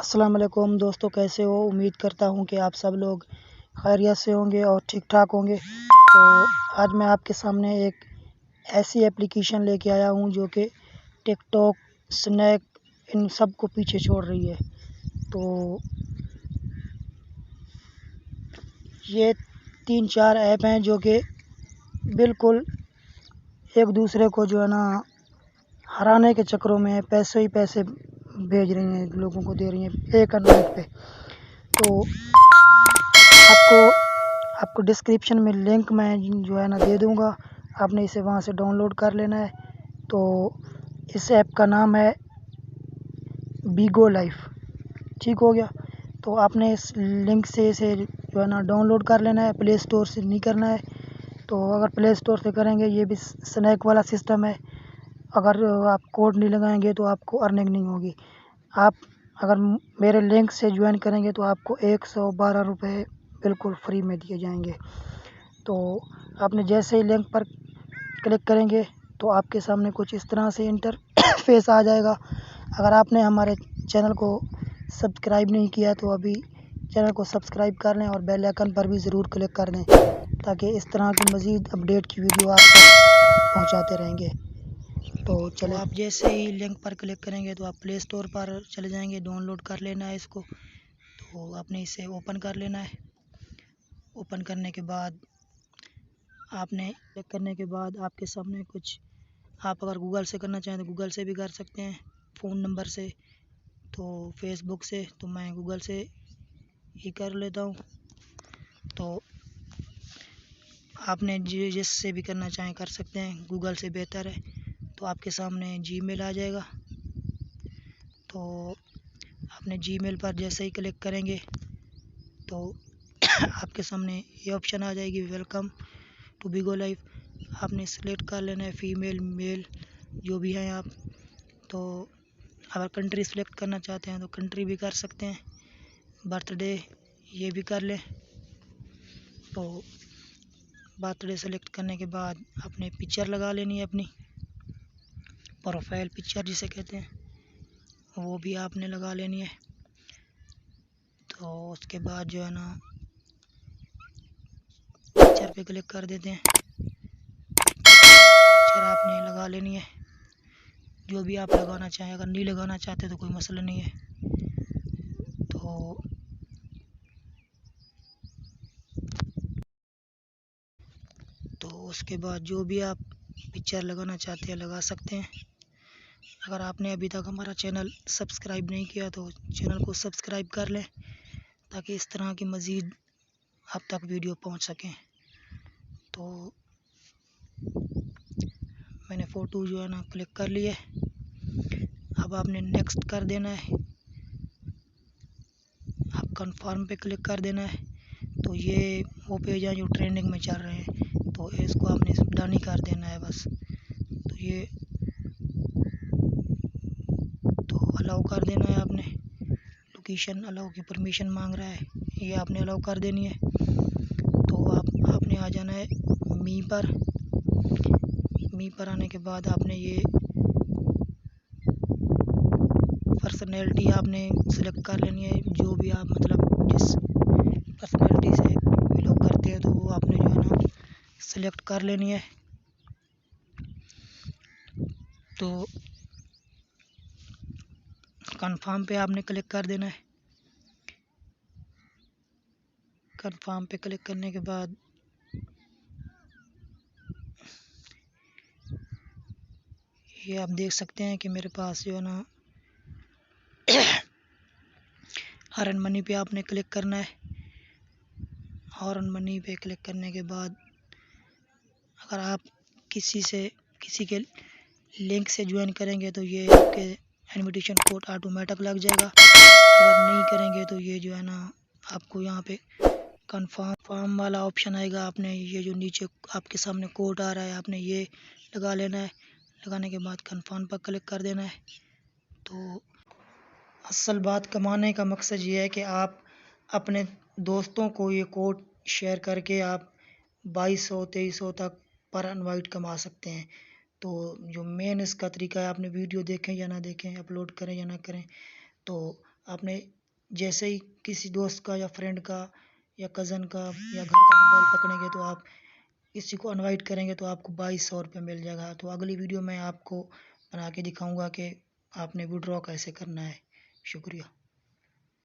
अस्सलाम वालेकुम दोस्तों, कैसे हो? उम्मीद करता हूँ कि आप सब लोग खैरियत से होंगे और ठीक ठाक होंगे। तो आज मैं आपके सामने एक ऐसी एप्लीकेशन लेके आया हूँ जो कि टिकटॉक, स्नैक इन सब को पीछे छोड़ रही है। तो ये 3-4 ऐप हैं जो कि बिल्कुल एक दूसरे को जो है ना हराने के चक्करों में पैसे ही पैसे भेज रही हैं, लोगों को दे रही हैं एक नाइट पे। तो आपको आपको डिस्क्रिप्शन में लिंक मैं जो है ना दे दूँगा, आपने इसे वहाँ से डाउनलोड कर लेना है। तो इस ऐप का नाम है बीगो लाइफ, ठीक हो गया। तो आपने इस लिंक से इसे जो है ना डाउनलोड कर लेना है, प्ले स्टोर से नहीं करना है। तो अगर प्ले स्टोर से करेंगे ये भी स्नैक वाला सिस्टम है, अगर आप कोड नहीं लगाएंगे तो आपको अर्निंग नहीं होगी। आप अगर मेरे लिंक से ज्वाइन करेंगे तो आपको 112 रुपये बिल्कुल फ्री में दिए जाएंगे। तो आपने जैसे ही लिंक पर क्लिक करेंगे तो आपके सामने कुछ इस तरह से इंटरफेस आ जाएगा। अगर आपने हमारे चैनल को सब्सक्राइब नहीं किया तो अभी चैनल को सब्सक्राइब कर लें और बेल आइकन पर भी ज़रूर क्लिक कर दें, ताकि इस तरह की मज़ीद अपडेट की वीडियो आप तक पहुँचाते रहेंगे। तो चलो, आप जैसे ही लिंक पर क्लिक करेंगे तो आप प्ले स्टोर पर चले जाएंगे, डाउनलोड कर लेना है इसको। तो आपने इसे ओपन कर लेना है। ओपन करने के बाद आपने क्लिक करने के बाद आपके सामने कुछ, आप अगर गूगल से करना चाहें तो गूगल से भी कर सकते हैं, फ़ोन नंबर से, तो फेसबुक से, तो मैं गूगल से ही कर लेता हूँ। तो आपने जिससे भी करना चाहें कर सकते हैं, गूगल से बेहतर है। तो आपके सामने जीमेल आ जाएगा। तो आपने जीमेल पर जैसे ही क्लिक करेंगे तो आपके सामने ये ऑप्शन आ जाएगी, वेलकम टू बीगो लाइफ। आपने सेलेक्ट कर लेना है फ़ीमेल मेल जो भी हैं आप। तो अगर कंट्री सेलेक्ट करना चाहते हैं तो कंट्री भी कर सकते हैं, बर्थडे ये भी कर लें। तो बर्थडे सेलेक्ट करने के बाद आपने पिक्चर लगा लेनी है, अपनी प्रोफाइल पिक्चर जिसे कहते हैं, वो भी आपने लगा लेनी है। तो उसके बाद जो है ना पिक्चर पे क्लिक कर देते हैं, पिक्चर आपने लगा लेनी है जो भी आप लगाना चाहें। अगर नहीं लगाना चाहते तो कोई मसला नहीं है। तो उसके बाद जो भी आप पिक्चर लगाना चाहते हैं लगा सकते हैं। अगर आपने अभी तक हमारा चैनल सब्सक्राइब नहीं किया तो चैनल को सब्सक्राइब कर लें, ताकि इस तरह की मज़ीद आप तक वीडियो पहुंच सकें। तो मैंने फ़ोटो जो है ना क्लिक कर ली है। अब आपने नेक्स्ट कर देना है, आप कंफर्म पे क्लिक कर देना है। तो ये वो पेज हैं जो ट्रेंडिंग में चल रहे हैं, तो इसको आपने डन ही कर देना है बस। तो ये तो अलाउ कर देना है आपने। लोकेशन अलाउ की परमिशन मांग रहा है, ये आपने अलाउ कर देनी है। तो आपने आ जाना है मी पर आने के बाद आपने ये पर्सनैलिटी आपने सेलेक्ट कर लेनी है, जो भी आप मतलब जिस पर्सनैलिटी से बिलोंग करते हैं तो वो आपने जो है ना सेलेक्ट कर लेनी है। तो कंफर्म पे आपने क्लिक कर देना है। कंफर्म पे क्लिक करने के बाद ये आप देख सकते हैं कि मेरे पास जो है ना अर्न मनी पे आपने क्लिक करना है। अर्न मनी पे क्लिक करने के बाद अगर आप किसी के लिंक से ज्वाइन करेंगे तो ये आपके इनविटेशन कोड ऑटोमेटिक लग जाएगा। अगर नहीं करेंगे तो ये जो है ना आपको यहाँ पे कंफर्म वाला ऑप्शन आएगा। आपने ये जो नीचे आपके सामने कोड आ रहा है आपने ये लगा लेना है। लगाने के बाद कंफर्म पर क्लिक कर देना है। तो असल बात कमाने का मकसद ये है कि आप अपने दोस्तों को ये कोड शेयर करके आप 2200-2300 तक पर इनवाइट कमा सकते हैं। तो जो मेन इसका तरीका है, आपने वीडियो देखें या ना देखें, अपलोड करें या ना करें, तो आपने जैसे ही किसी दोस्त का या फ्रेंड का या कज़न का या घर का मोबाइल पकड़ेंगे तो आप किसी को इनवाइट करेंगे तो आपको 2200 रुपये मिल जाएगा। तो अगली वीडियो में आपको बना के दिखाऊंगा कि आपने विड्रॉ कैसे करना है। शुक्रिया।